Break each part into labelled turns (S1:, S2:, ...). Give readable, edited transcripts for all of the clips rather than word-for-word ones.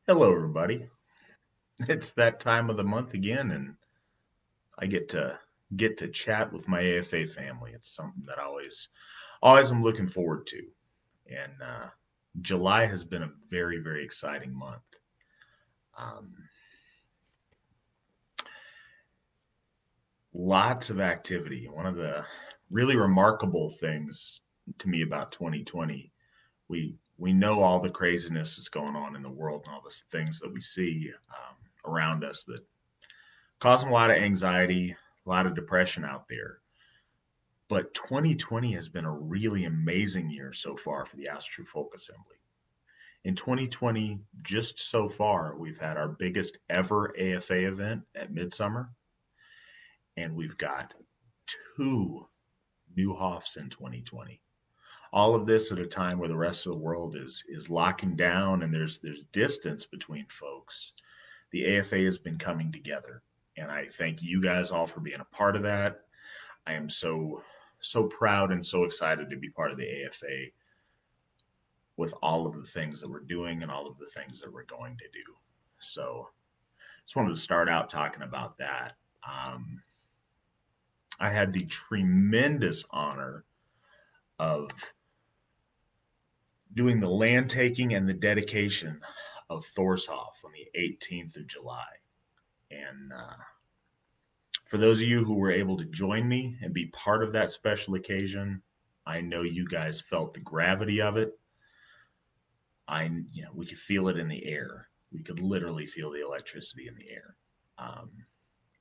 S1: Hello, everybody. It's that time of the month again, and I get to chat with my AFA family. It's something that I always am looking forward to. And July has been a very, very exciting month. Um, Lots of activity. One of the really remarkable things to me about 2020, we know all the craziness that's going on in the world and all the things that we see around us that causing a lot of anxiety, a lot of depression out there. But 2020 has been a really amazing year so far for the Ask True Folk Assembly. In 2020, just so far, we've had our biggest ever AFA event at Midsummer, and we've got two new Hoffs in 2020. All of this at a time where the rest of the world is locking down and there's distance between folks. The AFA has been coming together, and I thank you guys all for being a part of that. I am so proud and so excited to be part of the AFA with all of the things that we're doing and all of the things that we're going to do. So, just wanted to start out talking about that. Um, I had the tremendous honor of doing the land taking and the dedication of Thorshoff on the 18th of July. And for those of you who were able to join me and be part of that special occasion, I know you guys felt the gravity of it. We could feel it in the air. We could literally feel the electricity in the air. Um,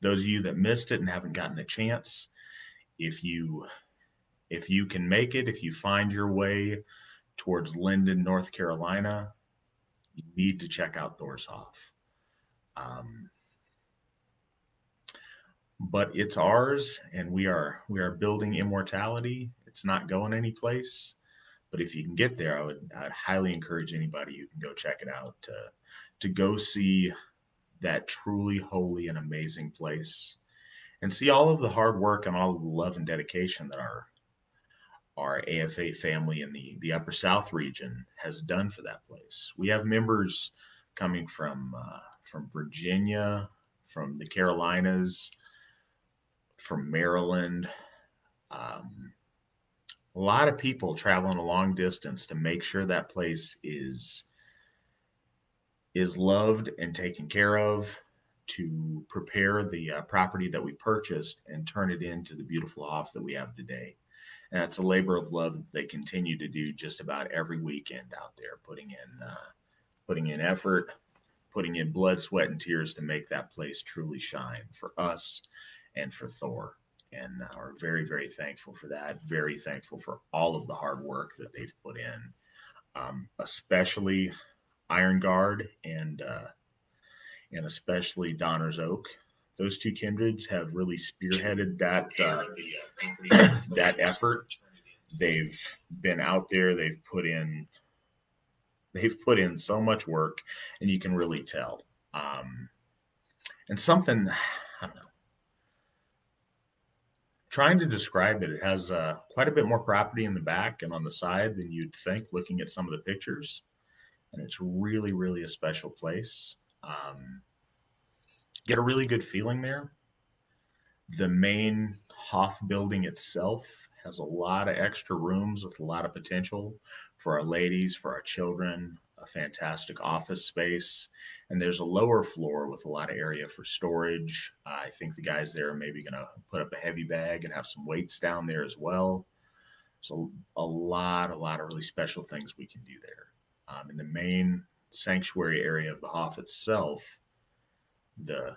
S1: those of you that missed it and haven't gotten a chance, if you if you can make it, if you find your way towards Linden, North Carolina, you need to check out Thorshoff. Um, but it's ours, and we are building immortality. It's not going anyplace. But if you can get there, I'd highly encourage anybody who can go check it out to go see that truly holy and amazing place and see all of the hard work and all of the love and dedication that our AFA family in the Upper South region has done for that place. We have members coming from Virginia, from the Carolinas, from Maryland. Um, a lot of people traveling a long distance to make sure that place is loved and taken care of, to prepare the property that we purchased and turn it into the beautiful Hoff that we have today. And it's a labor of love that they continue to do just about every weekend out there, putting in effort, putting in blood, sweat, and tears to make that place truly shine for us and for Thor. And are very, very thankful for that. Very thankful for all of the hard work that they've put in, especially Iron Guard and especially Donner's Oak. Those two kindreds have really spearheaded that effort. They've been out there. They've put in so much work, and you can really tell. Um, and something I don't know, trying to describe it. It has quite a bit more property in the back and on the side than you'd think, looking at some of the pictures. And it's really, really a special place. Um, get a really good feeling there. The main Hoff building itself has a lot of extra rooms with a lot of potential for our ladies, for our children, a fantastic office space. And there's a lower floor with a lot of area for storage. I think the guys there are maybe going to put up a heavy bag and have some weights down there as well. So a lot of really special things we can do there. In the main sanctuary area of the Hoff itself, the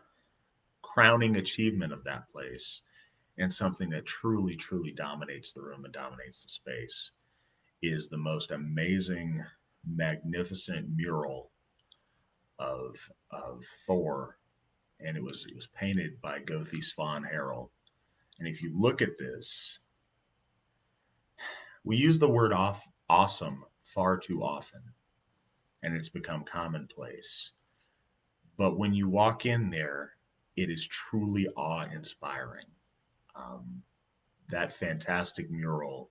S1: crowning achievement of that place and something that truly, truly dominates the room and dominates the space is the most amazing, magnificent mural of Thor, and it was painted by Gothi Svan Harrell. And if you look at this, we use the word awesome far too often, and it's become commonplace. But when you walk in there, it is truly awe-inspiring. Um, that fantastic mural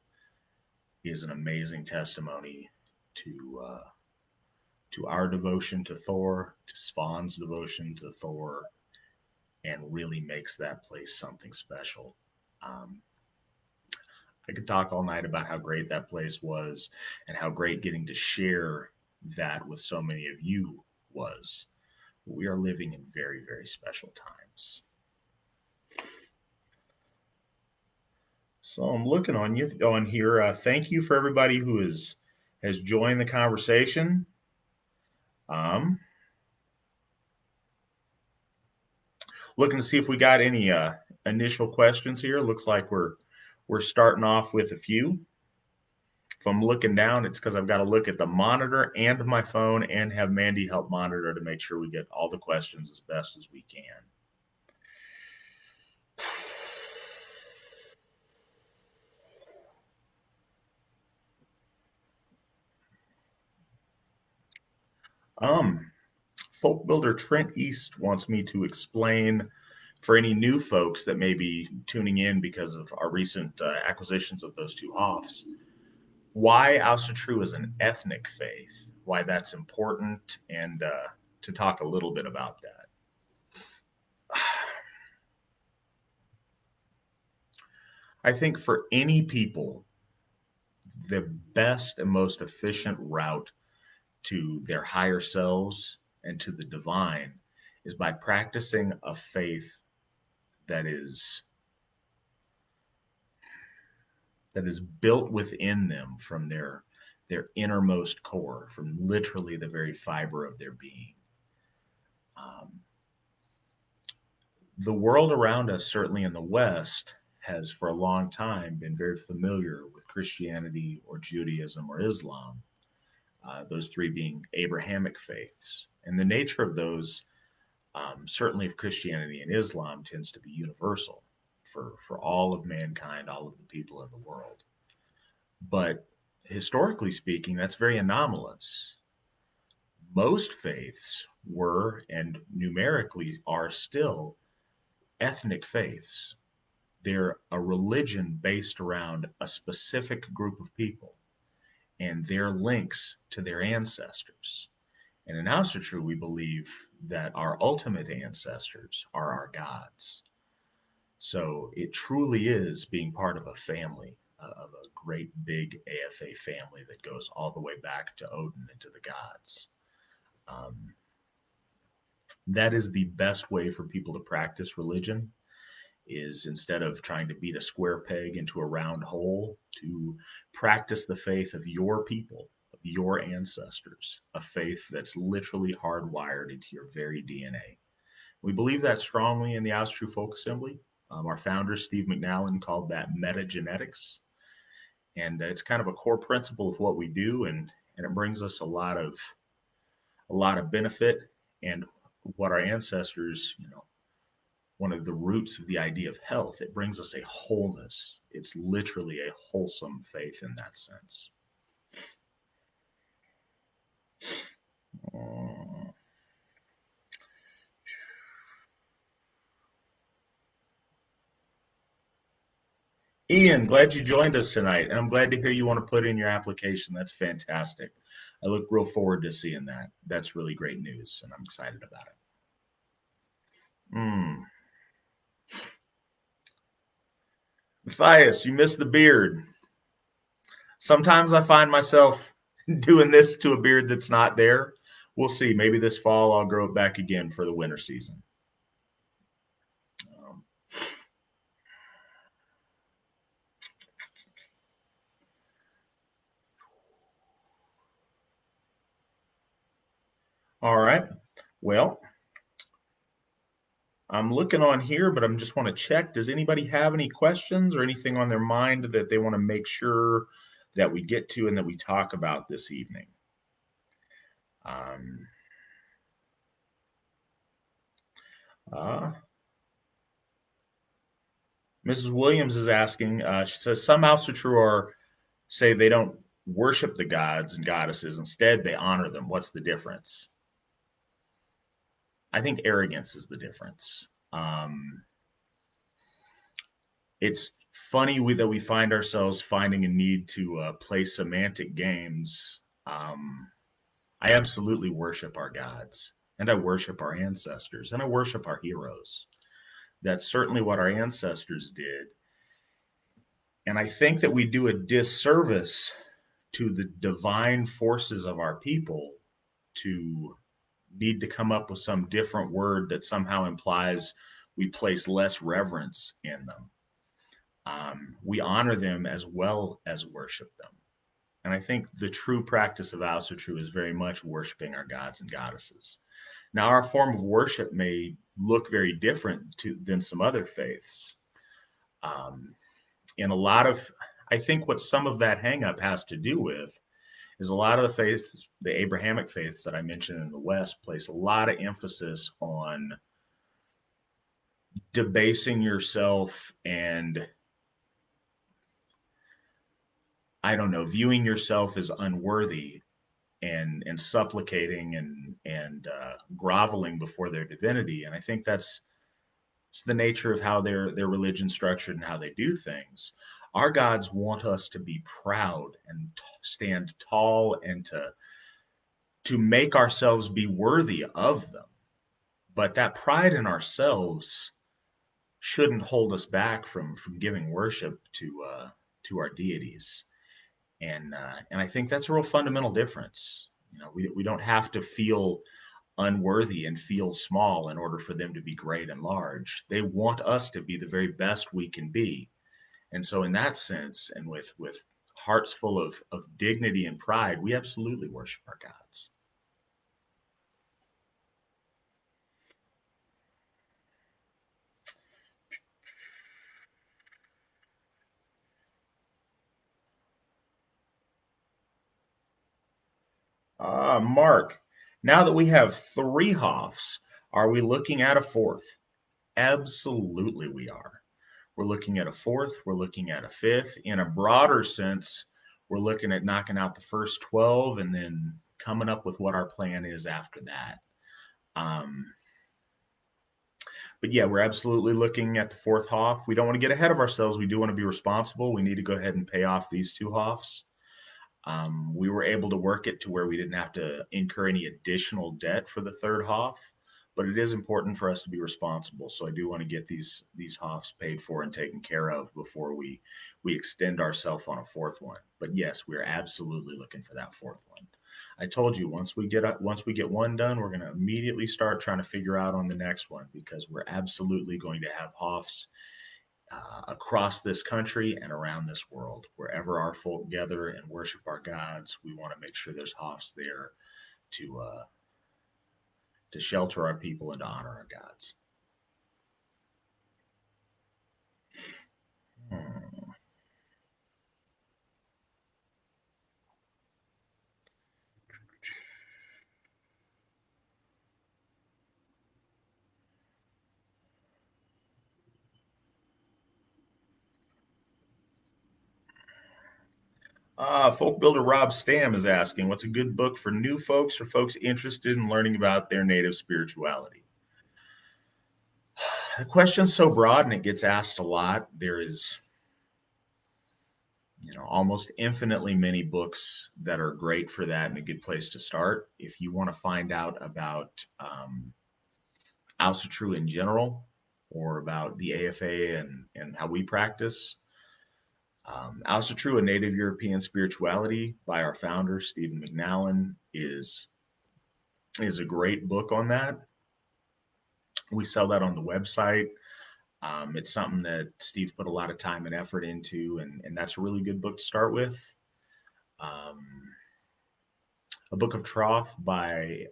S1: is an amazing testimony to to our devotion to Thor, to Svan's devotion to Thor, and really makes that place something special. Um, I could talk all night about how great that place was and how great getting to share that with so many of you was. We are living in very, very special times. So I'm looking on you on here. Thank you for everybody who has joined the conversation. Um, Looking to see if we got any initial questions here. Looks like we're starting off with a few. If I'm looking down, it's because I've got to look at the monitor and my phone and have Mandy help monitor to make sure we get all the questions as best as we can. Um, Folk Builder Trent East wants me to explain for any new folks that may be tuning in because of our recent acquisitions of those two Hoffs, why Asatru is an ethnic faith, why that's important, and to talk a little bit about that. I think for any people, the best and most efficient route to their higher selves and to the divine is by practicing a faith that is built within them from their innermost core, from literally the very fiber of their being. Um, the world around us, certainly in the West, has for a long time been very familiar with Christianity or Judaism or Islam, those three being Abrahamic faiths. And the nature of those, certainly of Christianity and Islam, tends to be universal for all of mankind, all of the people in the world. But historically speaking, that's very anomalous. Most faiths were, and numerically are still, ethnic faiths. They're a religion based around a specific group of people and their links to their ancestors. And in Asatru, we believe that our ultimate ancestors are our gods. So it truly is being part of a family, of a great big AFA family that goes all the way back to Odin and to the gods. Um, that is the best way for people to practice religion, is instead of trying to beat a square peg into a round hole, to practice the faith of your people, of your ancestors, a faith that's literally hardwired into your very DNA. We believe that strongly in the Asatru Folk Assembly. Our founder, Steve McNallen, called that metagenetics. And it's kind of a core principle of what we do, and it brings us a lot of benefit. And what our ancestors, one of the roots of the idea of health, it brings us a wholeness. It's literally a wholesome faith in that sense. Uh, Ian, glad you joined us tonight, and I'm glad to hear you want to put in your application. That's fantastic. I look real forward to seeing that. That's really great news, and I'm excited about it. Mm. Matthias, you missed the beard. Sometimes I find myself doing this to a beard that's not there. We'll see. Maybe this fall I'll grow it back again for the winter season. Um, all right. Well, I'm looking on here, but I am just want to check. Does anybody have any questions or anything on their mind that they want to make sure that we get to and that we talk about this evening? Um, uh, Mrs. Williams is asking, she says, some Alcitrua say they don't worship the gods and goddesses. Instead, they honor them. What's the difference? I think arrogance is the difference. It's funny that we find ourselves finding a need to play semantic games. I absolutely worship our gods, and I worship our ancestors, and I worship our heroes. That's certainly what our ancestors did. And I think that we do a disservice to the divine forces of our people to need to come up with some different word that somehow implies we place less reverence in them. We honor them as well as worship them. And I think the true practice of Asatru is very much worshiping our gods and goddesses. Now, our form of worship may look very different than some other faiths. Um, and a lot of, I think what some of that hangup has to do with is a lot of the faiths, the Abrahamic faiths that I mentioned in the West, place a lot of emphasis on debasing yourself and, I don't know, viewing yourself as unworthy and supplicating and groveling before their divinity. And I think that's it's the nature of how their religion structured and how they do things. Our gods want us to be proud and stand tall and to make ourselves be worthy of them. But that pride in ourselves shouldn't hold us back from giving worship to our deities. And I think that's a real fundamental difference. You know, we don't have to feel unworthy and feel small in order for them to be great and large. They want us to be the very best we can be. And so in that sense, and with hearts full of dignity and pride, we absolutely worship our gods. Mark, now that we have three Hoffs, are we looking at a fourth? Absolutely, we are. We're looking at a fourth, we're looking at a fifth. In a broader sense, we're looking at knocking out the first 12 and then coming up with what our plan is after that. Um, but yeah, we're absolutely looking at the fourth Hoff. We don't want to get ahead of ourselves. We do want to be responsible. We need to go ahead and pay off these two Hoffs. We were able to work it to where we didn't have to incur any additional debt for the third Hoff, but it is important for us to be responsible. So I do want to get these Hoffs paid for and taken care of before we extend ourselves on a fourth one. But yes, we're absolutely looking for that fourth one. I told you once we get one done, we're going to immediately start trying to figure out on the next one because we're absolutely going to have Hoffs across this country and around this world. Wherever our folk gather and worship our gods, we want to make sure there's Hoffs there to shelter our people and to honor our gods. Hmm. Folk builder Rob Stam is asking, what's a good book for new folks or folks interested in learning about their native spirituality? The question's so broad and it gets asked a lot. There is, almost infinitely many books that are great for that and a good place to start. If you want to find out about True in general or about the AFA and how we practice, True, A Native European Spirituality by our founder, Stephen McNallen, is a great book on that. We sell that on the website. It's something that Steve put a lot of time and effort into, and that's a really good book to start with. Um, a Book of Troth by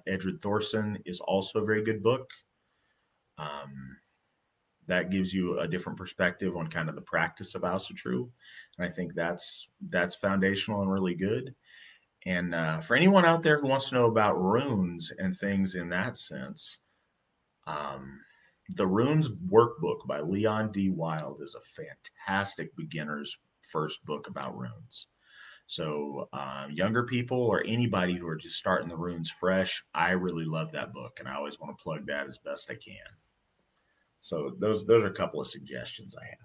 S1: Edred Thorson is also a very good book. Um, that gives you a different perspective on kind of the practice of True, and I think that's foundational and really good. And for anyone out there who wants to know about runes and things in that sense, um, the Runes Workbook by Leon D. Wild is a fantastic beginner's first book about runes. So, younger people or anybody who are just starting the runes fresh, I really love that book, and I always want to plug that as best I can. So, those are a couple of suggestions I have.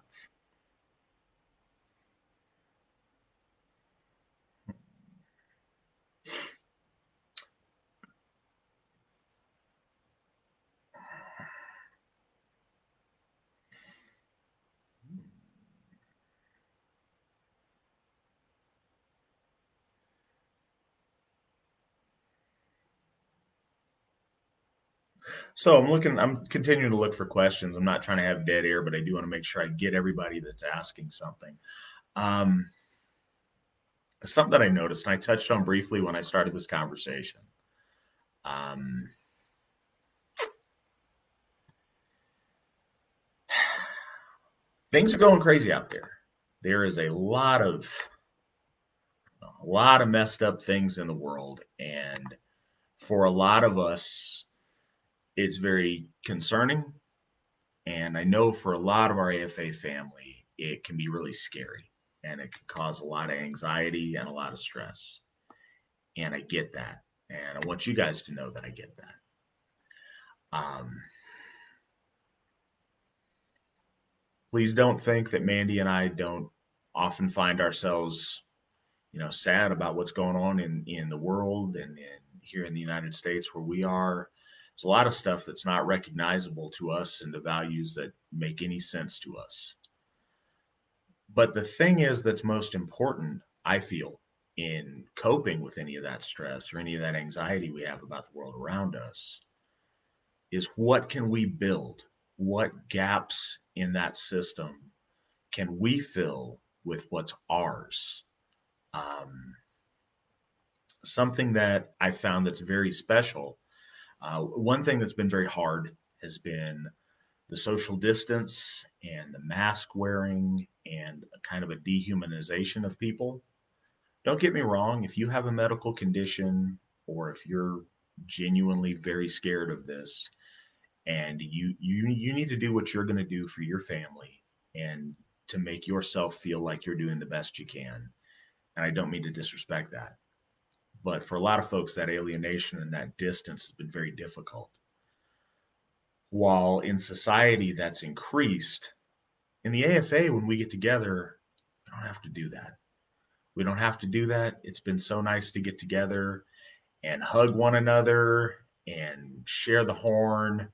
S1: So I'm continuing to look for questions. I'm not trying to have dead air, but I do want to make sure I get everybody that's asking something. Um, Something that I noticed, and I touched on briefly when I started this conversation. Um, Things are going crazy out there. There is a lot of messed up things in the world, and for a lot of us, it's very concerning. And I know for a lot of our AFA family, it can be really scary, and it can cause a lot of anxiety and a lot of stress. And I get that, and I want you guys to know that I get that. Um, Please don't think that Mandy and I don't often find ourselves, sad about what's going on in the world and here in the United States where we are. There's a lot of stuff that's not recognizable to us and the values that make any sense to us. But the thing is that's most important, I feel, in coping with any of that stress or any of that anxiety we have about the world around us is what can we build? What gaps in that system can we fill with what's ours? Um, Something that I found that's very special. One thing that's been very hard has been the social distance and the mask wearing and a kind of a dehumanization of people. Don't get me wrong, if you have a medical condition or if you're genuinely very scared of this and you need to do what you're going to do for your family and to make yourself feel like you're doing the best you can. And I don't mean to disrespect that. But for a lot of folks, that alienation and that distance has been very difficult. While in society that's increased, in the AFA, when we get together, we don't have to do that. We don't have to do that. It's been so nice to get together and hug one another and share the horn.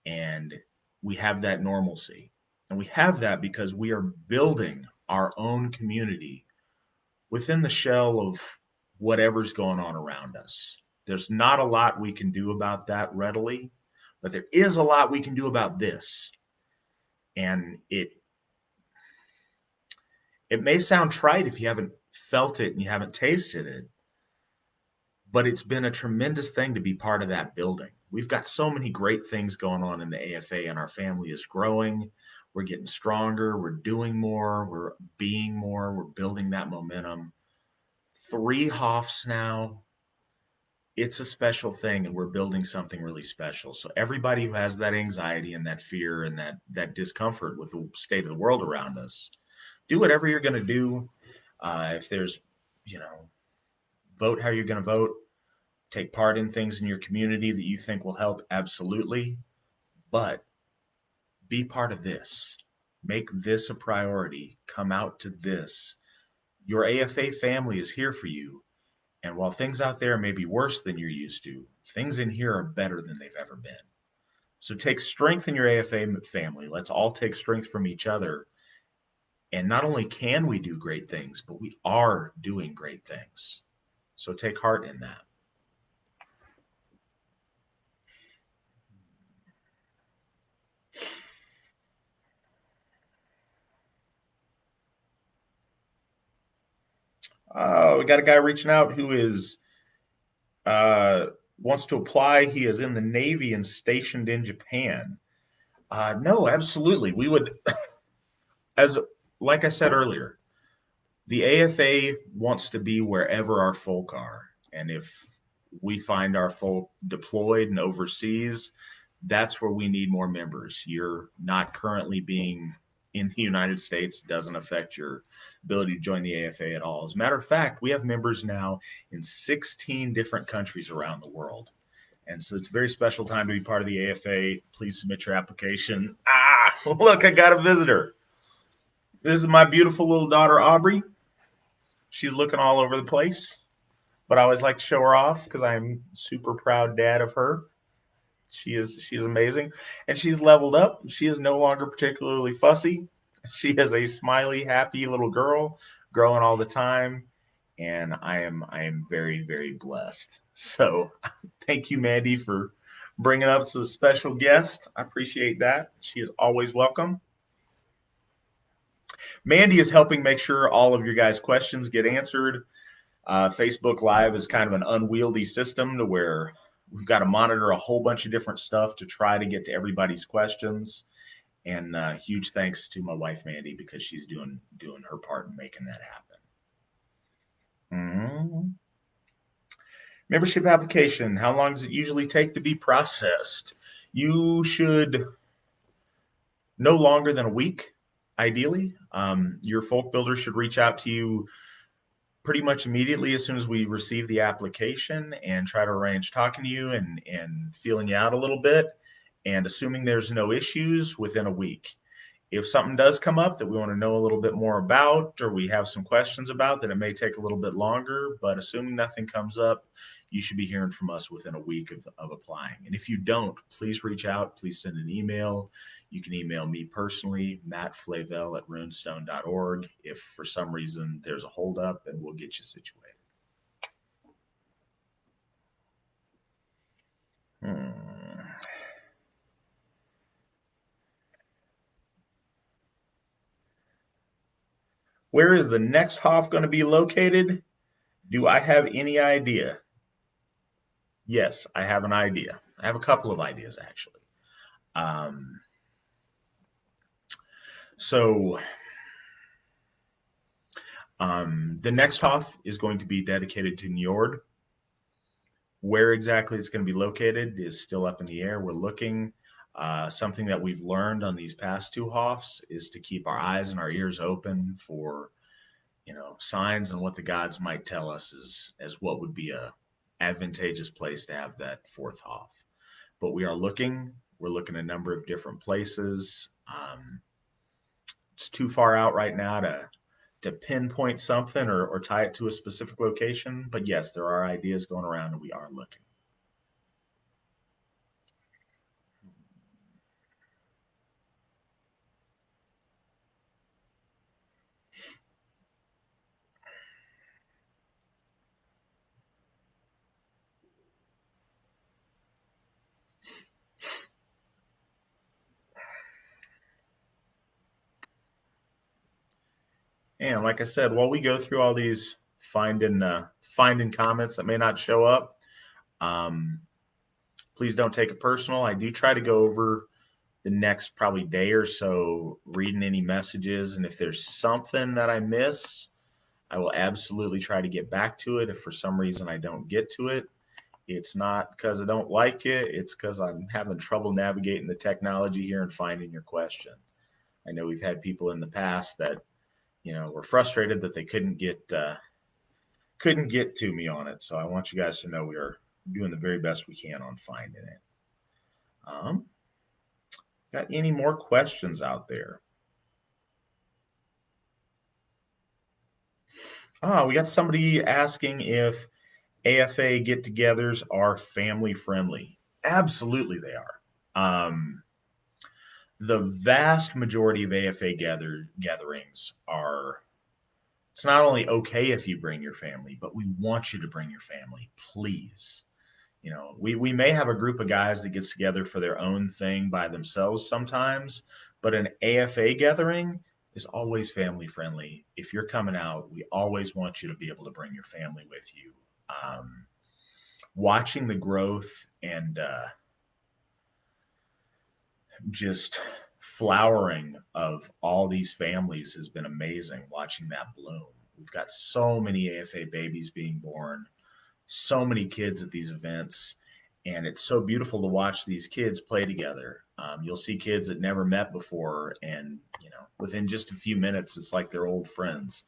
S1: And we have that normalcy. And we have that because we are building our own community within the shell of whatever's going on around us. There's not a lot we can do about that readily, but there is a lot we can do about this. And it may sound trite if you haven't felt it and you haven't tasted it, but it's been a tremendous thing to be part of that building. We've got so many great things going on in the AFA, and our family is growing. We're getting stronger. We're doing more. We're being more. We're building that momentum. 3 Hoffs now. It's a special thing, and we're building something really special. So everybody who has that anxiety and that fear and that discomfort with the state of the world around us, do whatever you're going to do. If there's, you know, vote how you're going to vote, take part in things in your community that you think will help, absolutely. But be part of this. Make this a priority. Come out to this. Your AFA family is here for you. And while things out there may be worse than you're used to, things in here are better than they've ever been. So take strength in your AFA family. Let's all take strength from each other. And not only can we do great things, but we are doing great things. So take heart in that. We got a guy reaching out who is uh, wants to apply. He is in the Navy and stationed in Japan. No, absolutely. We would, as like I said earlier, the AFA wants to be wherever our folk are. And if we find our folk deployed and overseas, that's where we need more members. You're not currently being in the United States doesn't affect your ability to join the AFA at all. As a matter of fact, we have members now in 16 different countries around the world. And so it's a very special time to be part of the AFA. Please submit your application. Look, I got a visitor. This is my beautiful little daughter, Aubrey. She's looking all over the place, but I always like to show her off because I'm super proud dad of her. She's amazing, and she's leveled up. She is no longer particularly fussy. She is a smiley, happy little girl, growing all the time, and I am very very blessed. So, thank you, Mandy, bringing up as a special guest. I appreciate that. She is always welcome. Mandy is helping make sure all of your guys' questions get answered. Facebook Live is kind of an unwieldy system to where we've got to monitor a whole bunch of different stuff to try to get to everybody's questions. And huge thanks to my wife Mandy because she's doing her part in making that happen. Mhm. Membership application. How long does it usually take to be processed? You should no longer than a week, ideally. Your folk builder should reach out to you pretty much immediately as soon as we receive the application and try to arrange talking to you and feeling you out a little bit. And assuming there's no issues within a week. If something does come up that we want to know a little bit more about or we have some questions about, then it may take a little bit longer. But assuming nothing comes up, you should be hearing from us within a week of applying. And if you don't, please reach out. Please send an email. You can email me personally, mattflavel@runestone.org, if for some reason there's a holdup, and we'll get you situated. Hmm. Where is the next Hof going to be located? Do I have any idea? Yes, I have an idea. I have a couple of ideas actually. Um, so the next Hof is going to be dedicated to Njord. Where exactly it's going to be located is still up in the air. We're looking. Something that we've learned on these past two Hofs is to keep our eyes and our ears open for signs and what the gods might tell us as what would be a advantageous place to have that fourth Hof. But we are looking. We're looking at a number of different places. It's too far out right now to pinpoint something or tie it to a specific location. But yes, there are ideas going around and we are looking. And like I said, while we go through all these finding comments that may not show up, um, please don't take it personal. I do try to go over the next probably day or so reading any messages, and if there's something that I miss, I will absolutely try to get back to it. If for some reason I don't get to it, it's not because I don't like it. It's because I'm having trouble navigating the technology here and finding your question. I know we've had people in the past that were frustrated that they couldn't get to me on it. So I want you guys to know we are doing the very best we can on finding it. Um, got any more questions out there? We got somebody asking if AFA get-togethers are family friendly. Absolutely, they are. The vast majority of AFA gatherings are. It's not only okay if you bring your family, but we want you to bring your family, please. We may have a group of guys that gets together for their own thing by themselves sometimes, but an AFA gathering is always family friendly. If you're coming out, we always want you to be able to bring your family with you. Um, Watching the growth and just flowering of all these families has been amazing. Watching that bloom, we've got so many AFA babies being born, so many kids at these events, and it's so beautiful to watch these kids play together. You'll see kids that never met before, and within just a few minutes, it's like they're old friends.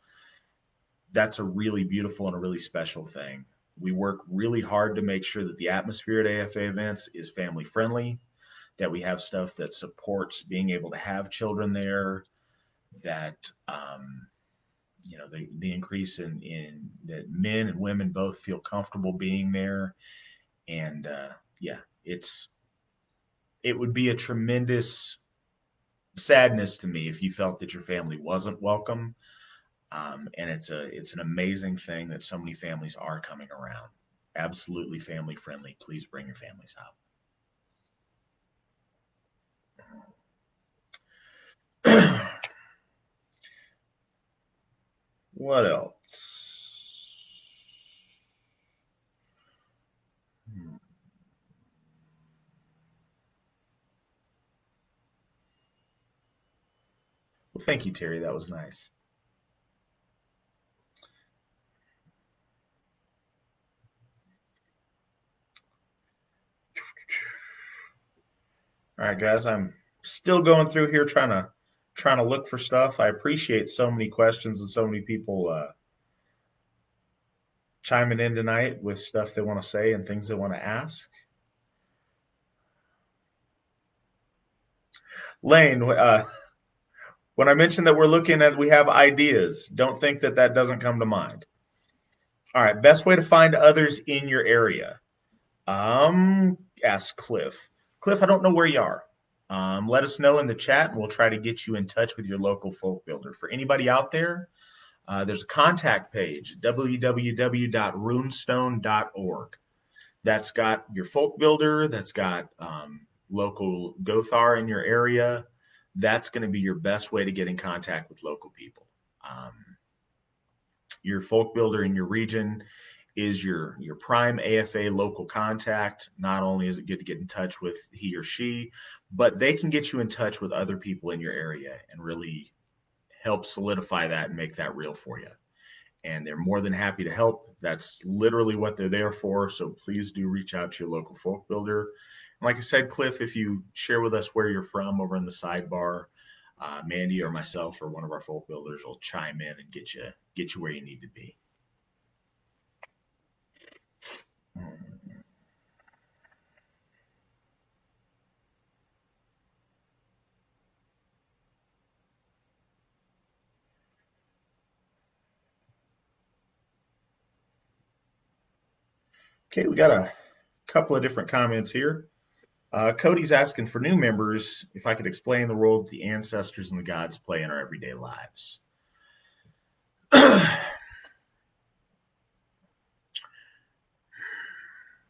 S1: That's a really beautiful and a really special thing. We work really hard to make sure that the atmosphere at AFA events is family friendly, that we have stuff that supports being able to have children there, that the increase in that men and women both feel comfortable being there. And yeah, it would be a tremendous sadness to me if you felt that your family wasn't welcome. And it's an amazing thing that so many families are coming around. Absolutely family friendly. Please bring your families out. What else? Well, thank you, Terry. That was nice. All right, guys, I'm still going through here trying to look for stuff. I appreciate so many questions and so many people chiming in tonight with stuff they want to say and things they want to ask. Lane, when I mentioned that we're looking at, we have ideas. Don't think that that doesn't come to mind. All right, best way to find others in your area. Ask Cliff. Cliff, I don't know where you are. Let us know in the chat, and we'll try to get you in touch with your local folk builder. For anybody out there, there's a contact page, www.runestone.org. That's got your folk builder, that's got local Gothar in your area. That's going to be your best way to get in contact with local people. Um, your folk builder in your region is your prime AFA local contact. Not only is it good to get in touch with he or she, but they can get you in touch with other people in your area and really help solidify that and make that real for you. And they're more than happy to help. That's literally what they're there for. So please do reach out to your local folk builder. And like I said, Cliff, if you share with us where you're from over in the sidebar, Mandy or myself or one of our folk builders will chime in and get you where you need to be. Okay, we got a couple of different comments here. Cody's asking for new members if I could explain the role that the ancestors and the gods play in our everyday lives. Trying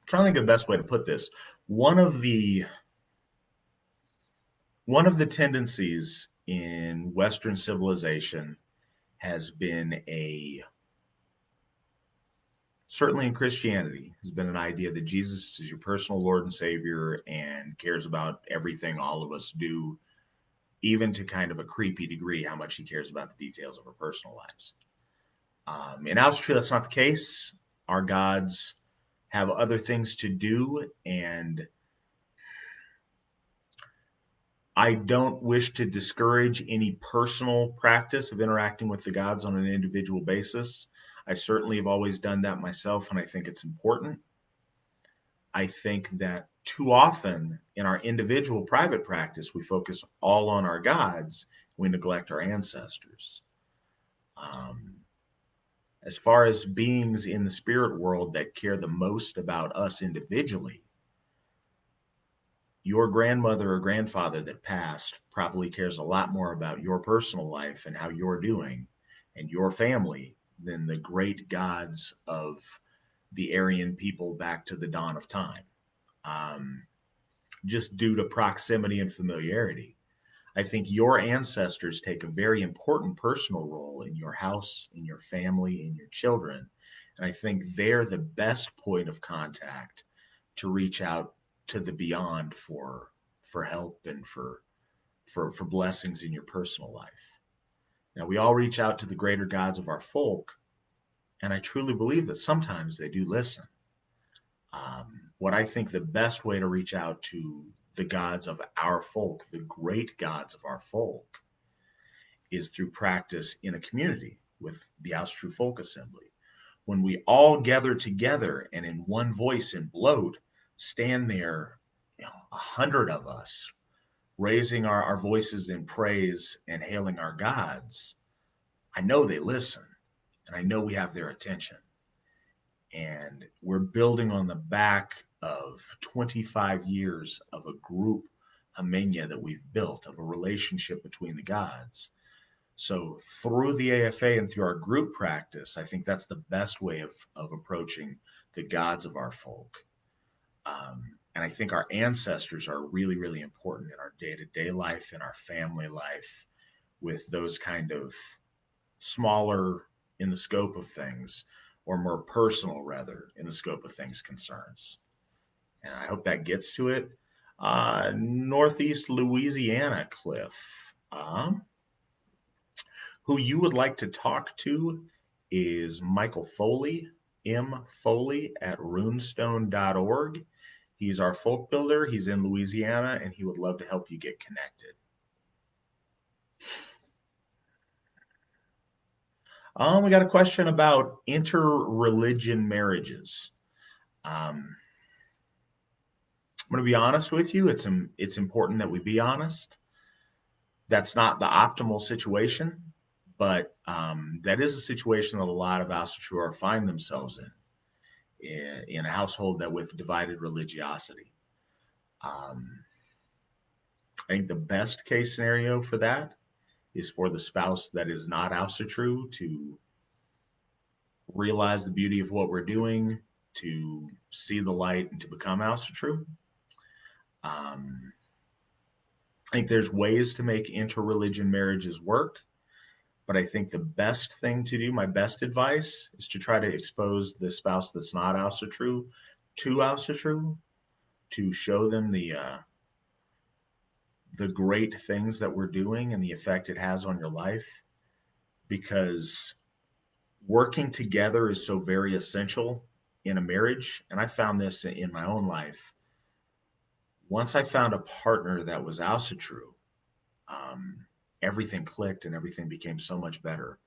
S1: to think of the best way to put this. One of the one of the tendencies in Western civilization has been a certainly in Christianity has been an idea that Jesus is your personal Lord and Savior and cares about everything all of us do, even to kind of a creepy degree, how much he cares about the details of our personal lives. In Austria, that's not the case. Our gods have other things to do, and I don't wish to discourage any personal practice of interacting with the gods on an individual basis. I certainly have always done that myself, and I think it's important. I think that too often in our individual private practice, we focus all on our gods, we neglect our ancestors. Um, as far as beings in the spirit world that care the most about us individually, your grandmother or grandfather that passed probably cares a lot more about your personal life and how you're doing and your family than the great gods of the Aryan people back to the dawn of time, um, just due to proximity and familiarity. I think your ancestors take a very important personal role in your house, in your family, in your children. And I think they're the best point of contact to reach out to the beyond for help and for blessings in your personal life. Now we all reach out to the greater gods of our folk, and I truly believe that sometimes they do listen. What I think the best way to reach out to the gods of our folk, the great gods of our folk, is through practice in a community with the Austro Folk Assembly. When we all gather together and in one voice and bloat stand there, 100 of us, raising our voices in praise and hailing our gods, I know they listen and I know we have their attention. And we're building on the back of 25 years of a group Haminha that we've built, of a relationship between the gods. So through the AFA and through our group practice, I think that's the best way of approaching the gods of our folk. And I think our ancestors are really, really important in our day-to-day life, in our family life, with those kind of smaller in the scope of things, or more personal rather in the scope of things concerns. And I hope that gets to it. Northeast Louisiana, Cliff. Who you would like to talk to is Michael Foley, M. Foley at runestone.org. He's our folk builder. He's in Louisiana, and he would love to help you get connected. We got a question about interreligion marriages. I'm going to be honest with you. It's important that we be honest. That's not the optimal situation, but that is a situation that a lot of Asatruar find themselves in a household that with divided religiosity. I think the best case scenario for that is for the spouse that is not Asatru to realize the beauty of what we're doing, to see the light, and to become Asatru. I think there's ways to make interreligion marriages work, but I think the best thing to do, my best advice, is to try to expose the spouse that's not Asatru to Asatru, to show them the great things that we're doing and the effect it has on your life, because working together is so very essential in a marriage. And I found this in my own life. Once I found a partner that was Asatru, everything clicked and everything became so much better.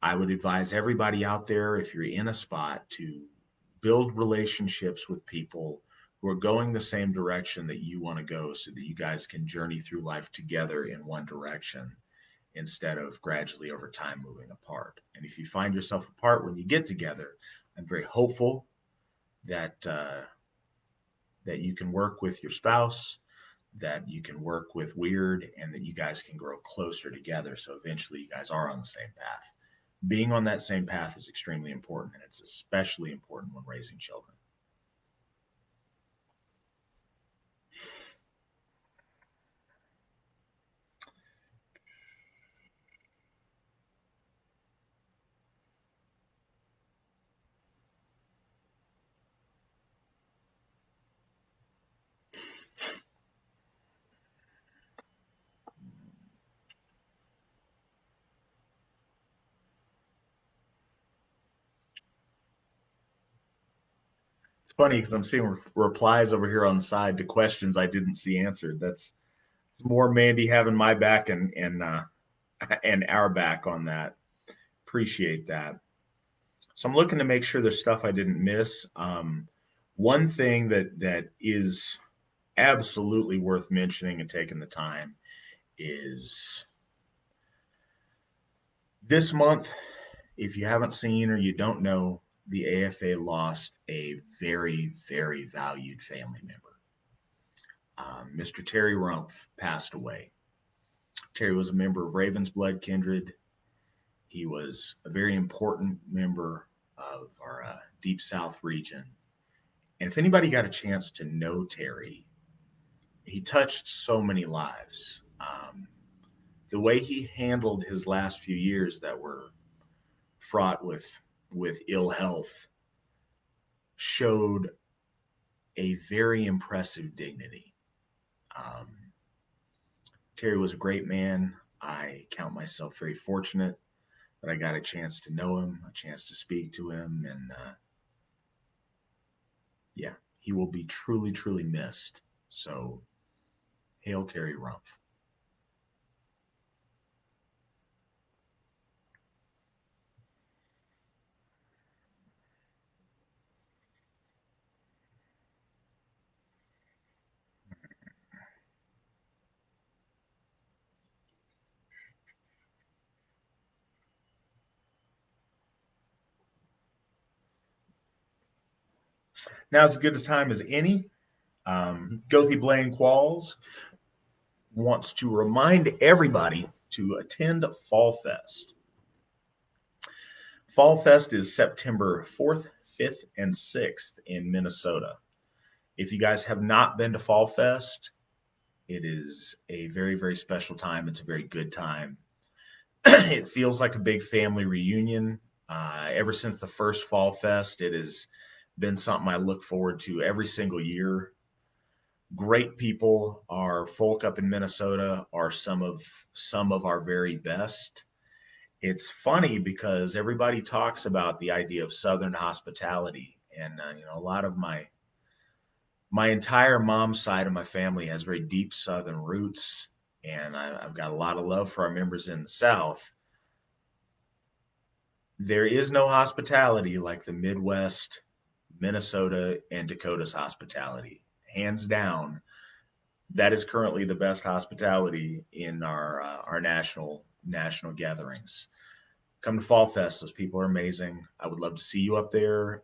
S1: I would advise everybody out there, if you're in a spot, to build relationships with people who are going the same direction that you want to go, so that you guys can journey through life together in one direction instead of gradually over time moving apart. And if you find yourself apart when you get together, I'm very hopeful that that you can work with your spouse, that you can work with Weird, and that you guys can grow closer together. So eventually you guys are on the same path. Being on that same path is extremely important, and it's especially important when raising children. It's funny because I'm seeing replies over here on the side to questions I didn't see answered. That's more Mandy having my back and our back on that. Appreciate that. So I'm looking to make sure there's stuff I didn't miss. One thing that is absolutely worth mentioning and taking the time is this month, if you haven't seen or you don't know, the AFA lost a very, very valued family member. Mr. Terry Rumpf passed away. Terry was a member of Raven's Blood Kindred. He was a very important member of our Deep South region. And if anybody got a chance to know Terry, he touched so many lives. The way he handled his last few years that were fraught with ill health showed a very impressive dignity. Um, Terry was a great man. I count myself very fortunate that I got a chance to know him, a chance to speak to him, and yeah, he will be truly, truly missed. So, hail Terry Rumpf. Now, as good a time as any, Gothy Blaine Qualls wants to remind everybody to attend Fall Fest. Fall Fest is September 4th, 5th, and 6th in Minnesota. If you guys have not been to Fall Fest, It is a very, very special time. It's a very good time. It feels like a big family reunion. Ever since the first Fall Fest, it has been something I look forward to every single year. Great people. Our folk up in Minnesota are some of our very best. It's funny because everybody talks about the idea of Southern hospitality, and a lot of my entire mom's side of my family has very deep Southern roots, and I've got a lot of love for our members in the South. There is no hospitality like the Midwest, Minnesota, and Dakota's hospitality. Hands down, that is currently the best hospitality in our national gatherings. Come to Fall Fest; those people are amazing. I would love to see you up there.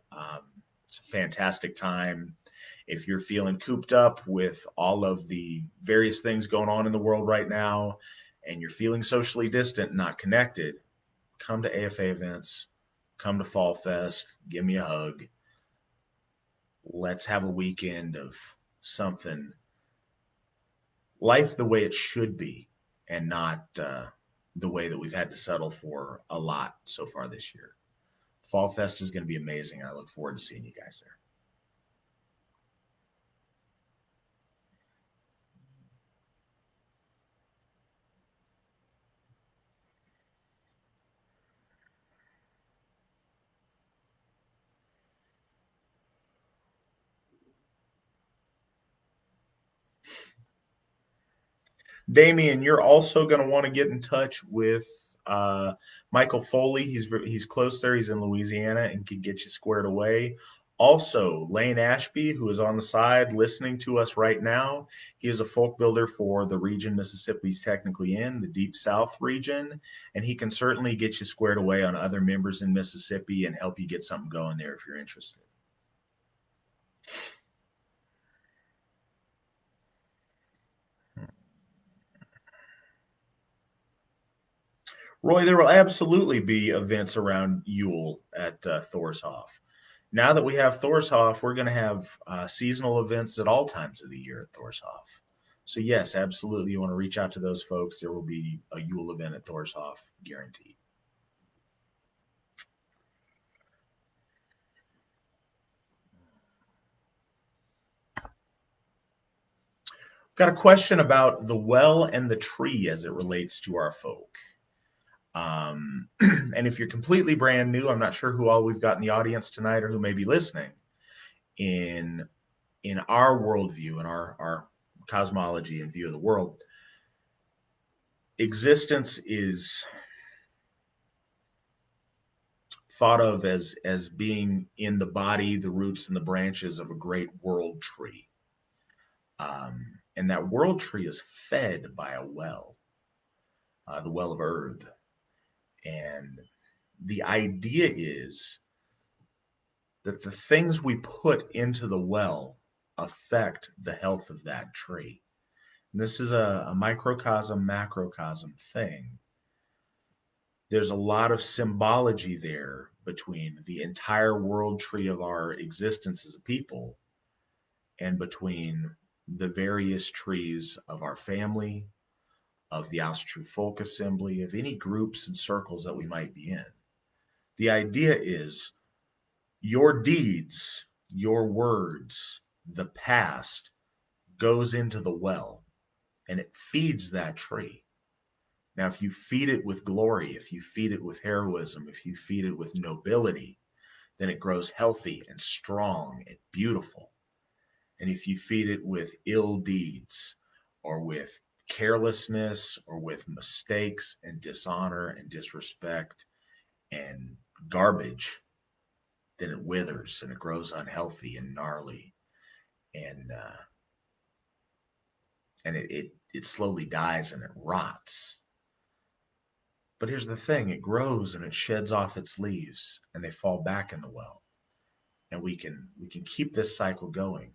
S1: It's a fantastic time. If you're feeling cooped up with all of the various things going on in the world right now, and you're feeling socially distant, not connected, come to AFA events, come to Fall Fest, give me a hug. Let's have a weekend of something, life the way it should be, and not the way that we've had to settle for a lot so far this year. Fall Fest is going to be amazing. I look forward to seeing you guys there. Damien, you're also going to want to get in touch with Michael Foley. He's close there. He's in Louisiana and can get you squared away. Also, Lane Ashby, who is on the side listening to us right now, he is a folk builder for the region Mississippi's technically in, the Deep South region, and he can certainly get you squared away on other members in Mississippi and help you get something going there if you're interested. Roy, there will absolutely be events around Yule at Thorshoff. Now that we have Thorshoff, we're going to have seasonal events at all times of the year at Thorshoff. So, yes, absolutely. You want to reach out to those folks. There will be a Yule event at Thorshoff, guaranteed. Got a question about the well and the tree as it relates to our folk. And if you're completely brand new, I'm not sure who all we've got in the audience tonight or who may be listening. In in our worldview and our cosmology and view of the world, existence is thought of as being in the body, the roots, and the branches of a great world tree. And that world tree is fed by a well, the well of earth. And the idea is that the things we put into the well affect the health of that tree. And this is a microcosm, macrocosm thing. There's a lot of symbology there between the entire world tree of our existence as a people and between the various trees of our family, of the Austrian Folk Assembly, of any groups and circles that we might be in. The idea is your deeds, your words, the past goes into the well and it feeds that tree. Now, if you feed it with glory, if you feed it with heroism, if you feed it with nobility, then it grows healthy and strong and beautiful. And if you feed it with ill deeds or with carelessness or with mistakes and dishonor and disrespect and garbage, then it withers and it grows unhealthy and gnarly and and it slowly dies and it rots. But here's the thing, it grows and it sheds off its leaves and they fall back in the well. And we can keep this cycle going.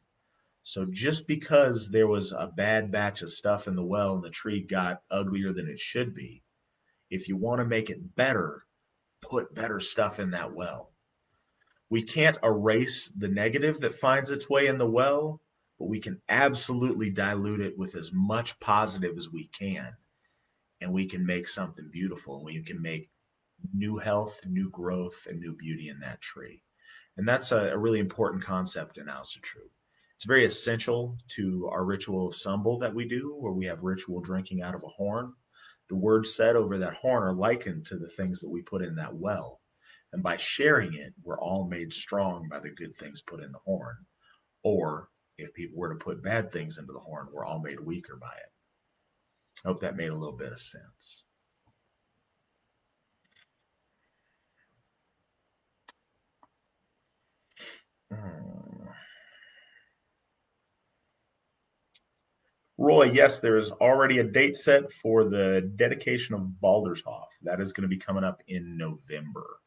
S1: So just because there was a bad batch of stuff in the well and the tree got uglier than it should be, if you want to make it better, put better stuff in that well. We can't erase the negative that finds its way in the well, but we can absolutely dilute it with as much positive as we can, and we can make something beautiful. And we can make new health, new growth, and new beauty in that tree. And that's a really important concept in House of True. It's very essential to our ritual of Sumbel that we do, where we have ritual drinking out of a horn. The words said over that horn are likened to the things that we put in that well. And by sharing it, we're all made strong by the good things put in the horn. Or if people were to put bad things into the horn, we're all made weaker by it. I hope that made a little bit of sense. Hmm. Roy, yes, there is already a date set for the dedication of Baldershoff. That is going to be coming up in November.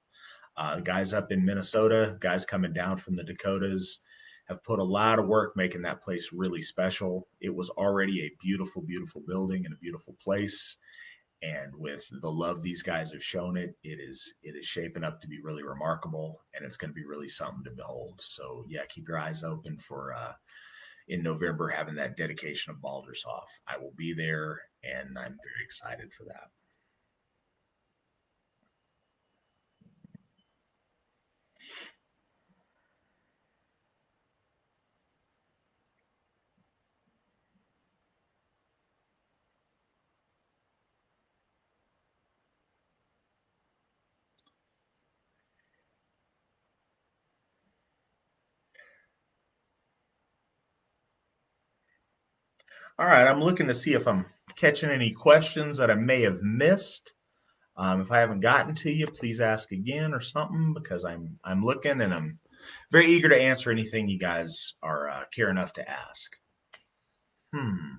S1: Guys up in Minnesota, guys coming down from the Dakotas have put a lot of work making that place really special. It was already a beautiful, beautiful building and a beautiful place. And with the love these guys have shown it, it is shaping up to be really remarkable, and it's going to be really something to behold. So yeah, keep your eyes open for in November having that dedication of Baldershoff. I will be there, and I'm very excited for that. All right, I'm looking to see if I'm catching any questions that I may have missed. If I haven't gotten to you, please ask again or something because I'm looking and I'm very eager to answer anything you guys are care enough to ask. Hmm.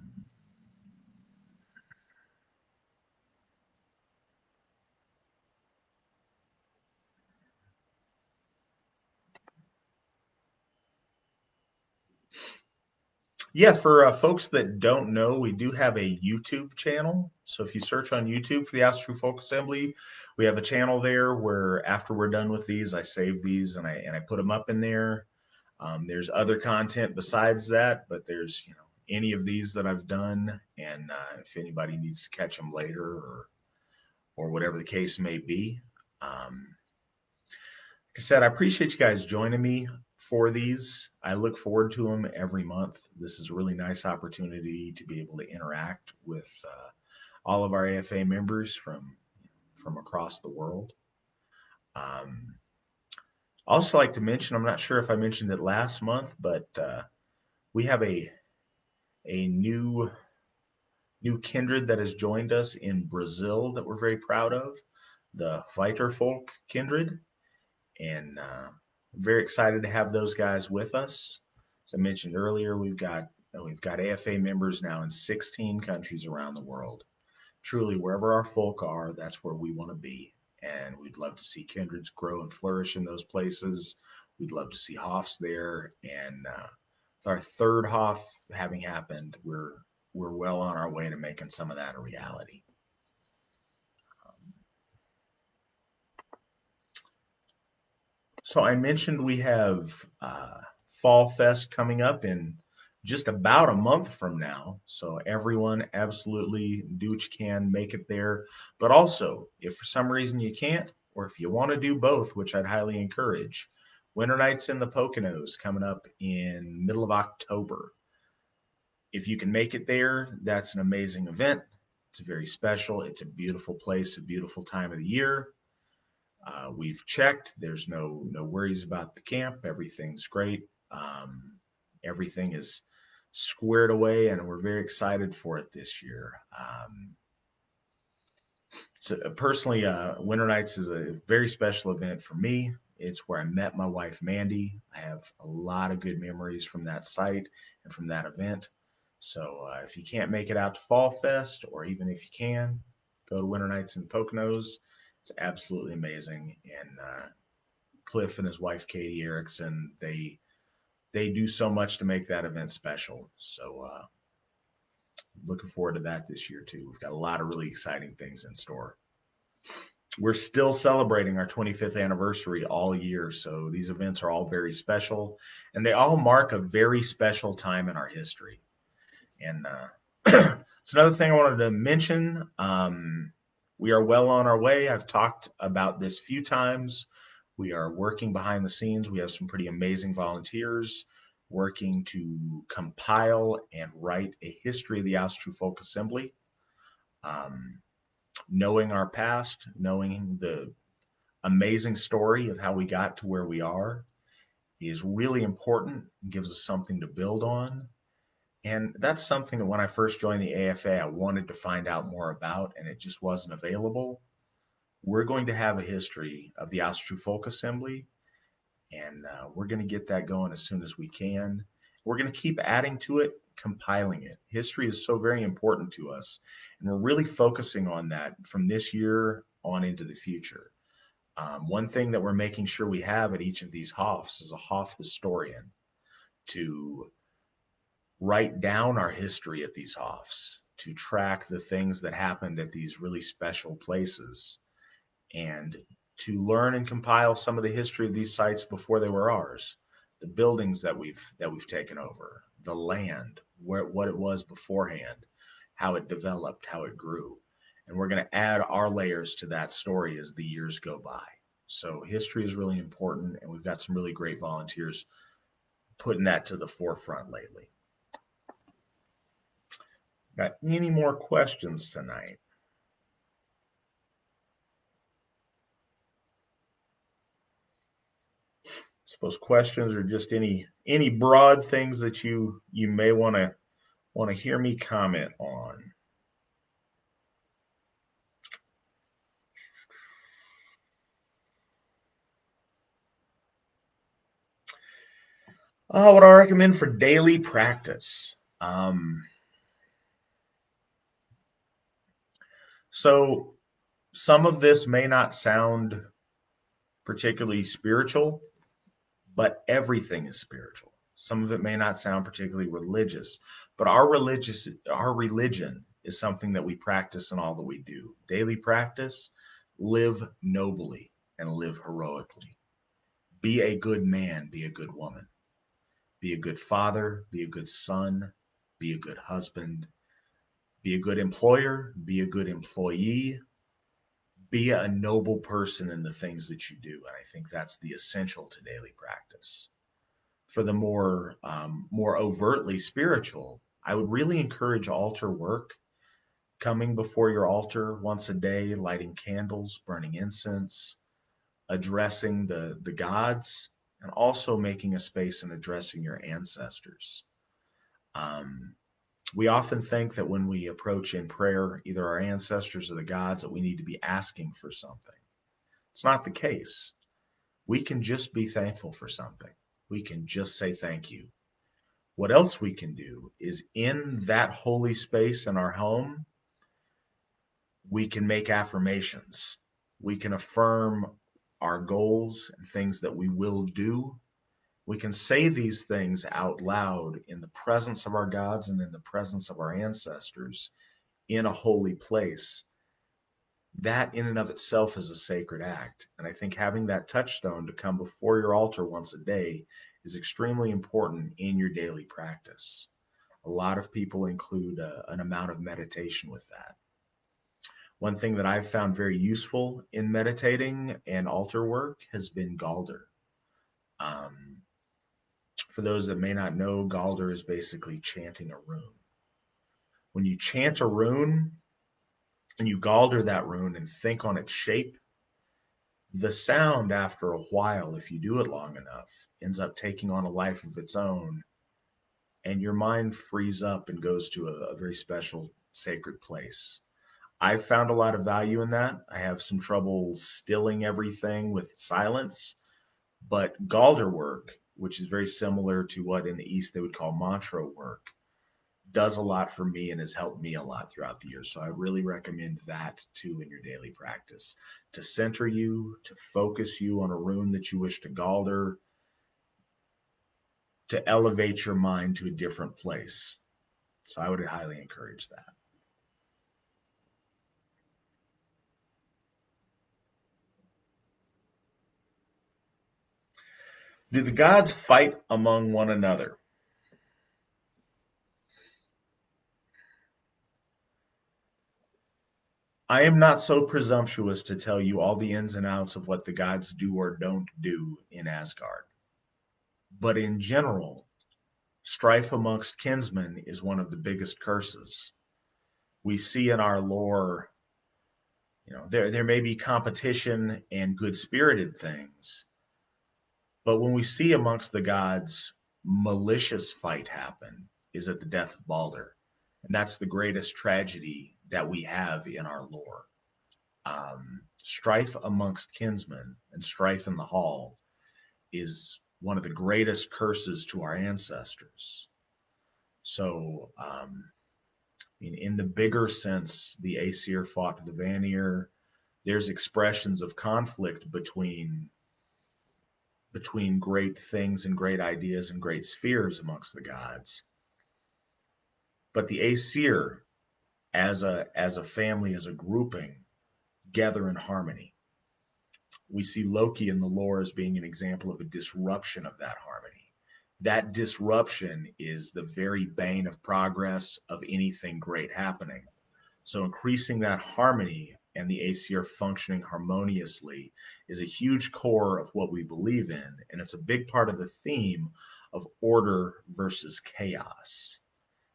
S1: Yeah, for folks that don't know, we do have a YouTube channel. So if you search on YouTube for the House of True Folk Assembly, we have a channel there where after we're done with these, I save these and I put them up in there. There's other content besides that, but there's any of these that I've done, and if anybody needs to catch them later or whatever the case may be. Like I said, I appreciate you guys joining me for these. I look forward to them every month. This is a really nice opportunity to be able to interact with all of our AFA members from across the world. Um, I also like to mention, I'm not sure if I mentioned it last month, but we have a new kindred that has joined us in Brazil that we're very proud of, the Weiterfolk kindred, and very excited to have those guys with us. As I mentioned earlier, we've got AFA members now in 16 countries around the world. Truly, wherever our folk are, that's where we want to be, and we'd love to see kindreds grow and flourish in those places. We'd love to see Hoffs there, and with our third Hoff having happened, we're well on our way to making some of that a reality. So I mentioned we have Fall Fest coming up in just about a month from now. So everyone absolutely do what you can, make it there. But also, if for some reason you can't, or if you want to do both, which I'd highly encourage, Winter Nights in the Poconos coming up in middle of October. If you can make it there, that's an amazing event. It's very special. It's a beautiful place, a beautiful time of the year. We've checked. There's no worries about the camp. Everything's great. Everything is squared away, and we're very excited for it this year. So personally, Winter Nights is a very special event for me. It's where I met my wife Mandy. I have a lot of good memories from that site and from that event. So if you can't make it out to Fall Fest, or even if you can, go to Winter Nights in Poconos. It's absolutely amazing, and Cliff and his wife Katie Erickson, they do so much to make that event special. So looking forward to that this year too. We've got a lot of really exciting things in store. We're still celebrating our 25th anniversary all year. So these events are all very special and they all mark a very special time in our history. And it's another thing I wanted to mention. We are well on our way. I've talked about this a few times. We are working behind the scenes. We have some pretty amazing volunteers working to compile and write a history of the Austrian Folk Assembly. Um, Knowing our past, knowing the amazing story of how we got to where we are is really important and gives us something to build on. And that's something that when I first joined the AFA, I wanted to find out more about, and it just wasn't available. We're going to have a history of the Austrian Folk Assembly, and we're going to get that going as soon as we can. We're going to keep adding to it, compiling it. History is so very important to us, and we're really focusing on that from this year on into the future. One thing that we're making sure we have at each of these Hofs is a Hof historian to write down our history at these Hofs, to track the things that happened at these really special places, and to learn and compile some of the history of these sites before they were ours, the buildings that we've taken over, the land, where what it was beforehand, how it developed, how it grew. And we're going to add our layers to that story as the years go by. So history is really important, and we've got some really great volunteers putting that to the forefront lately. Got any more questions tonight? Suppose questions are just any broad things that you may want to hear me comment on. What I recommend for daily practice. So some of this may not sound particularly spiritual, but everything is spiritual. Some of it may not sound particularly religious, but our religion is something that we practice in all that we do. Daily practice, live nobly and live heroically. Be a good man, be a good woman. Be a good father, be a good son, be a good husband, be a good employer, be a good employee, be a noble person in the things that you do. And I think that's the essential to daily practice. For the more overtly spiritual, I would really encourage altar work, coming before your altar once a day, lighting candles, burning incense, addressing the gods, and also making a space and addressing your ancestors. Um, we often think that when we approach in prayer either our ancestors or the gods that we need to be asking for something. It's not the case. We can just be thankful for something. We can just say thank you. What else we can do is in that holy space in our home, we can make affirmations. We can affirm our goals and things that we will do. We can say these things out loud in the presence of our gods and in the presence of our ancestors in a holy place. That in and of itself is a sacred act. And I think having that touchstone to come before your altar once a day is extremely important in your daily practice. A lot of people include an amount of meditation with that. One thing that I've found very useful in meditating and altar work has been Galder. Um, for those that may not know, Galder is basically chanting a rune. When you chant a rune and you Galder that rune and think on its shape, the sound after a while, if you do it long enough, ends up taking on a life of its own, and your mind frees up and goes to a very special sacred place. I've found a lot of value in that. I have some trouble stilling everything with silence, but Galder work, which is very similar to what in the East they would call mantra work, does a lot for me and has helped me a lot throughout the years. So I really recommend that too in your daily practice to center you, to focus you on a rune that you wish to Galder, to elevate your mind to a different place. So I would highly encourage that. Do the gods fight among one another? I am not so presumptuous to tell you all the ins and outs of what the gods do or don't do in Asgard. But in general, strife amongst kinsmen is one of the biggest curses. We see in our lore, there may be competition and good spirited things, but when we see amongst the gods malicious fight happen, is at the death of Balder. And that's the greatest tragedy that we have in our lore. Strife amongst kinsmen and strife in the hall is one of the greatest curses to our ancestors. So, in the bigger sense, the Aesir fought the Vanir. There's expressions of conflict between great things and great ideas and great spheres amongst the gods. But the Aesir, as a family, as a grouping, gather in harmony. We see Loki in the lore as being an example of a disruption of that harmony. That disruption is the very bane of progress of anything great happening. So increasing that harmony and the ACR functioning harmoniously is a huge core of what we believe in, and it's a big part of the theme of order versus chaos.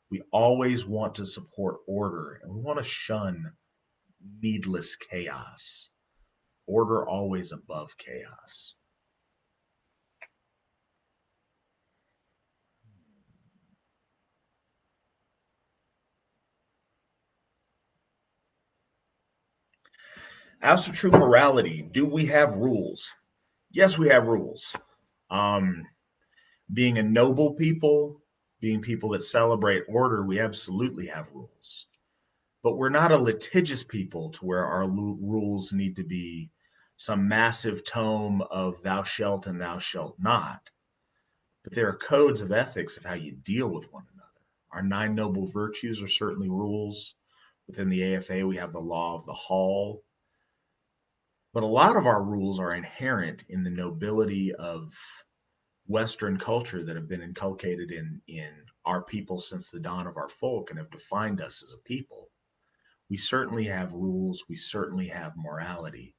S1: We always want to support order and we want to shun needless chaos. Order always above chaos. As to true morality, do we have rules? Yes, we have rules. Um, Being a noble people, being people that celebrate order, we absolutely have rules. But we're not a litigious people to where our rules need to be some massive tome of thou shalt and thou shalt not. But there are codes of ethics of how you deal with one another. Our nine noble virtues are certainly rules. Within the AFA, we have the law of the hall. But a lot of our rules are inherent in the nobility of Western culture that have been inculcated in our people since the dawn of our folk and have defined us as a people. We certainly have rules. We certainly have morality.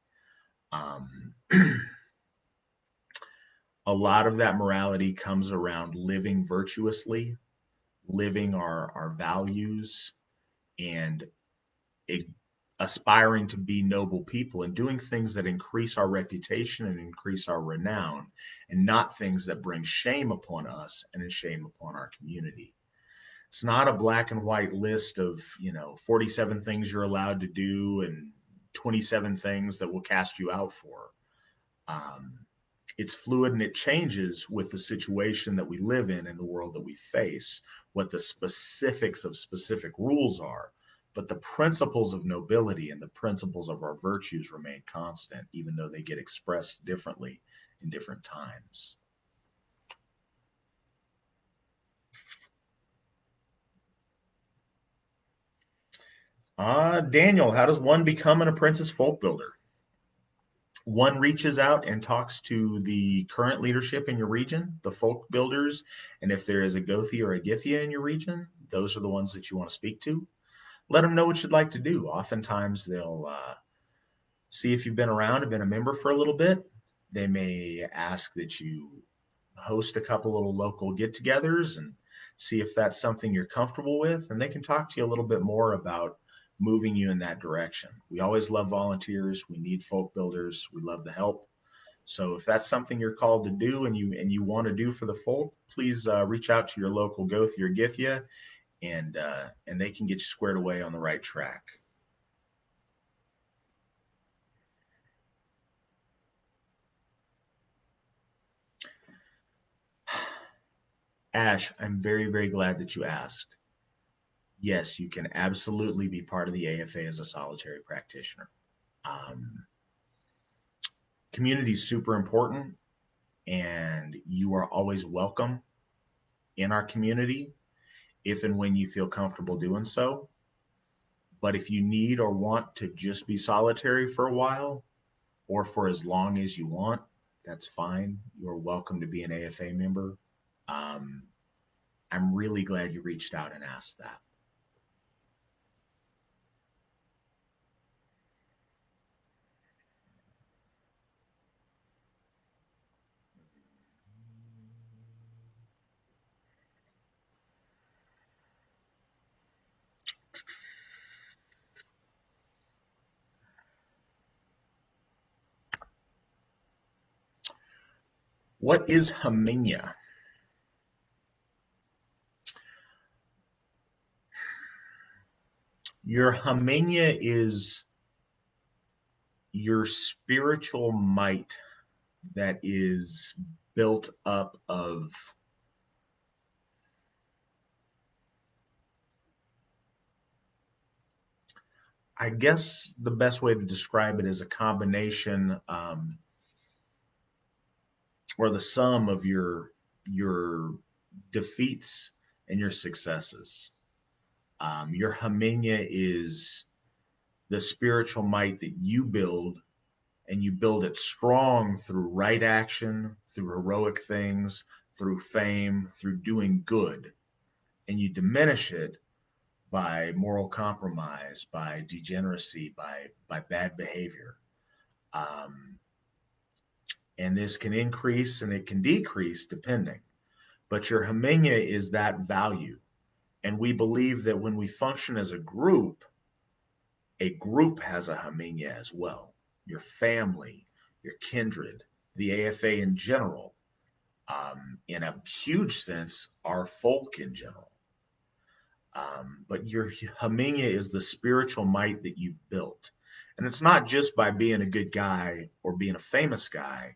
S1: Um, a lot of that morality comes around living virtuously, living our values, and aspiring to be noble people and doing things that increase our reputation and increase our renown, and not things that bring shame upon us and shame upon our community. It's not a black and white list of 47 things you're allowed to do and 27 things that will cast you out for. um, it's fluid and it changes with the situation that we live in the world that we face, what the specifics of specific rules are. But the principles of nobility and the principles of our virtues remain constant, even though they get expressed differently in different times. Daniel, how does one become an apprentice folk builder? One reaches out and talks to the current leadership in your region, the folk builders, and if there is a Gothi or a Githia in your region, those are the ones that you want to speak to. Let them know what you'd like to do. Oftentimes, they'll see if you've been around and been a member for a little bit. They may ask that you host a couple little local get-togethers and see if that's something you're comfortable with, and they can talk to you a little bit more about moving you in that direction. We always love volunteers. We need folk builders. We love the help. So if that's something you're called to do and you want to do for the folk, please reach out to your local Gothi or Githia, and they can get you squared away on the right track. Ash, I'm very, very glad that you asked. Yes, you can absolutely be part of the AFA as a solitary practitioner. Um, Community is super important, and you are always welcome in our community if and when you feel comfortable doing so. But if you need or want to just be solitary for a while or for as long as you want, That's fine. You're welcome to be an AFA member. Um, I'm really glad you reached out and asked that. What is Haminha? Your Haminha is your spiritual might that is built up of, I guess the best way to describe it is a combination, or the sum of your defeats and your successes. Your Haminha is the spiritual might that you build, and you build it strong through right action, through heroic things, through fame, through doing good, and you diminish it by moral compromise, by degeneracy, by bad behavior. Um, and this can increase and it can decrease depending. But your Haminha is that value. And we believe that when we function as a group has a Haminha as well. Your family, your kindred, the AFA in general, in a huge sense, our folk in general. But your Haminha is the spiritual might that you've built. And it's not just by being a good guy or being a famous guy,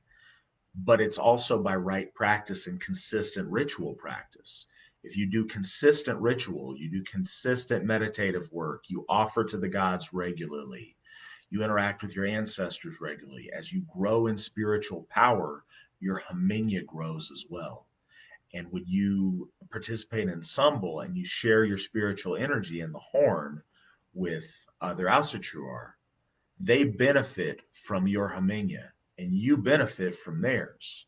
S1: but it's also by right practice and consistent ritual practice. If you do consistent ritual, you do consistent meditative work, you offer to the gods regularly, you interact with your ancestors regularly. As you grow in spiritual power, your Haminha grows as well. And when you participate in Sambal and you share your spiritual energy in the horn with other Asatruar, they benefit from your Haminha and you benefit from theirs.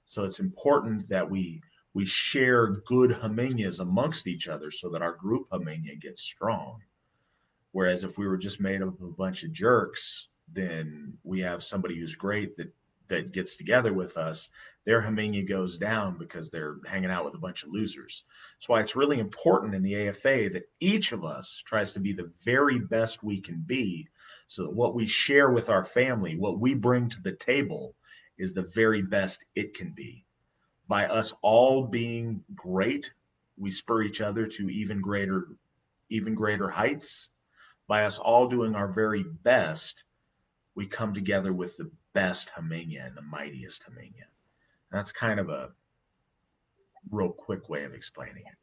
S1: So it's important that we share good Haminyas amongst each other so that our group Haminya gets strong. Whereas if we were just made up of a bunch of jerks, then we have somebody who's great that gets together with us. Their Haminya goes down because they're hanging out with a bunch of losers. That's why it's really important in the AFA that each of us tries to be the very best we can be, so that what we share with our family, what we bring to the table, is the very best it can be. By us all being great, we spur each other to even greater heights. By us all doing our very best, we come together with the best Haminha and the mightiest Haminha. That's kind of a real quick way of explaining it.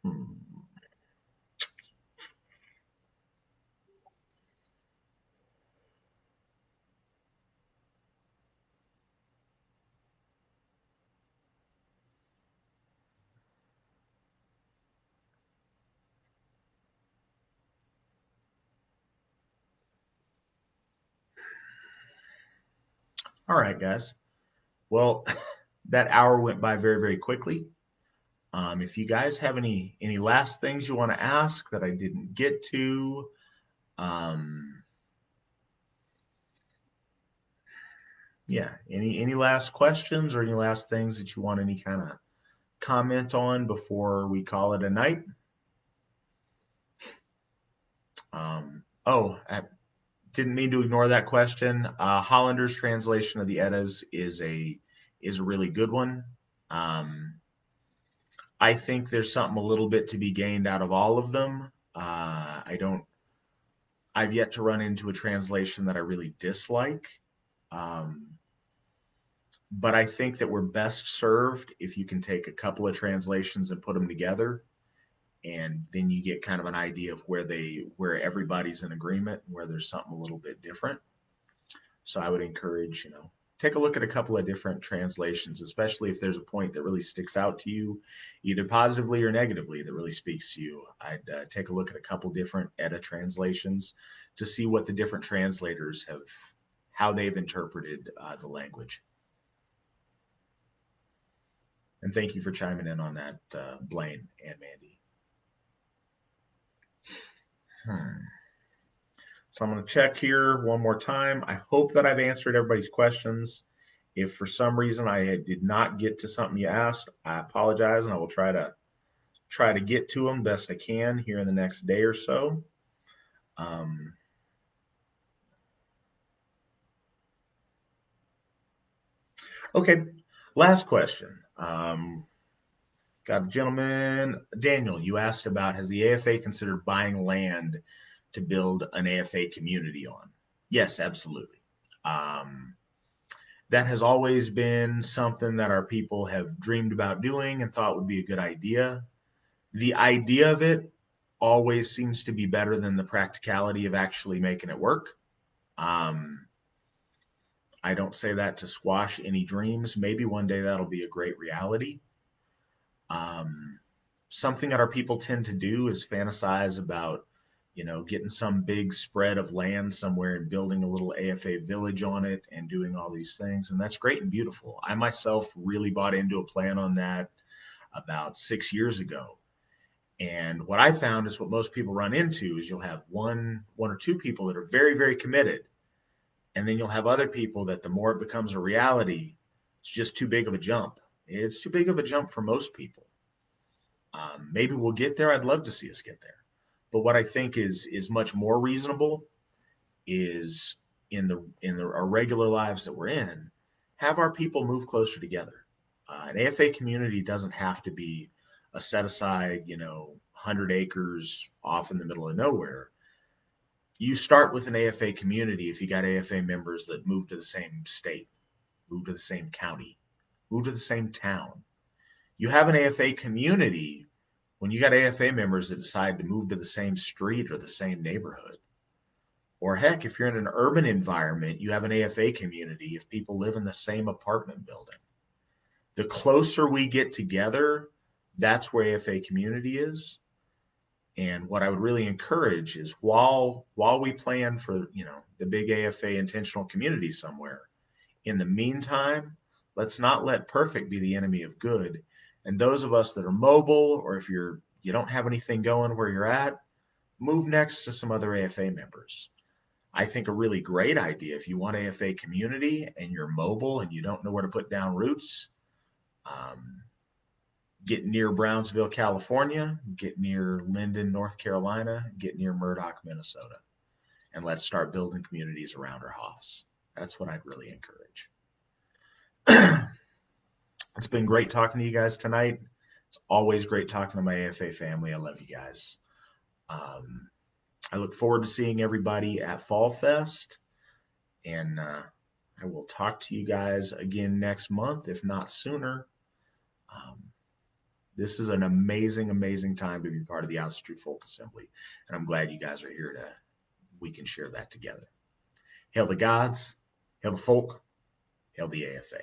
S1: Hmm. All right, guys. Well, that hour went by very, very quickly. If you guys have any last things you want to ask that I didn't get to, um, yeah, any last questions or any last things that you want any kind of comment on before we call it a night? Oh, I didn't mean to ignore that question. Hollander's translation of the Eddas is a really good one. Um, I think there's something a little bit to be gained out of all of them. I don't. I've yet to run into a translation that I really dislike. Um, but I think that we're best served if you can take a couple of translations and put them together, and then you get kind of an idea of where everybody's in agreement and where there's something a little bit different. So I would encourage, take a look at a couple of different translations, especially if there's a point that really sticks out to you, either positively or negatively, that really speaks to you. I'd take a look at a couple different ETA translations to see what the different translators have, how they've interpreted the language. And thank you for chiming in on that, Blaine and Mandy. So I'm going to check here one more time. I hope that I've answered everybody's questions. If for some reason I did not get to something you asked, I apologize, and I will try to get to them best I can here in the next day or so. Okay, last question. Got a gentleman, Daniel. You asked about, has the AFA considered buying land to build an AFA community on? Yes, absolutely. That has always been something that our people have dreamed about doing and thought would be a good idea. The idea of it always seems to be better than the practicality of actually making it work. I don't say that to squash any dreams. Maybe one day that'll be a great reality. Something that our people tend to do is fantasize about, getting some big spread of land somewhere and building a little AFA village on it and doing all these things. And that's great and beautiful. I myself really bought into a plan on that about 6 years ago. And what I found is what most people run into is you'll have one or two people that are very, very committed. And then you'll have other people that the more it becomes a reality, it's just too big of a jump. It's too big of a jump for most people. Maybe we'll get there. I'd love to see us get there. But what I think is much more reasonable is in our regular lives that we're in, have our people move closer together. An AFA community doesn't have to be a set aside, 100 acres off in the middle of nowhere. You start with an AFA community if you got AFA members that move to the same state, move to the same county, move to the same town. You have an AFA community when you got AFA members that decide to move to the same street or the same neighborhood. Or heck, if you're in an urban environment, you have an AFA community if people live in the same apartment building. The closer we get together, that's where AFA community is. And what I would really encourage is while we plan for, the big AFA intentional community somewhere, in the meantime, let's not let perfect be the enemy of good. And those of us that are mobile, or if you don't have anything going where you're at, move next to some other AFA members. I think a really great idea, if you want AFA community and you're mobile and you don't know where to put down roots, get near Brownsville, California, get near Linden, North Carolina, get near Murdoch, Minnesota, and let's start building communities around our Hoffs. That's what I'd really encourage. It's been great talking to you guys tonight. It's always great talking to my AFA family. I love you guys. I look forward to seeing everybody at Fall Fest, and I will talk to you guys again next month, if not sooner. This is an amazing, amazing time to be part of the Out Street Folk Assembly, and I'm glad you guys are here we can share that together. Hail the gods, hail the folk, hail the AFA.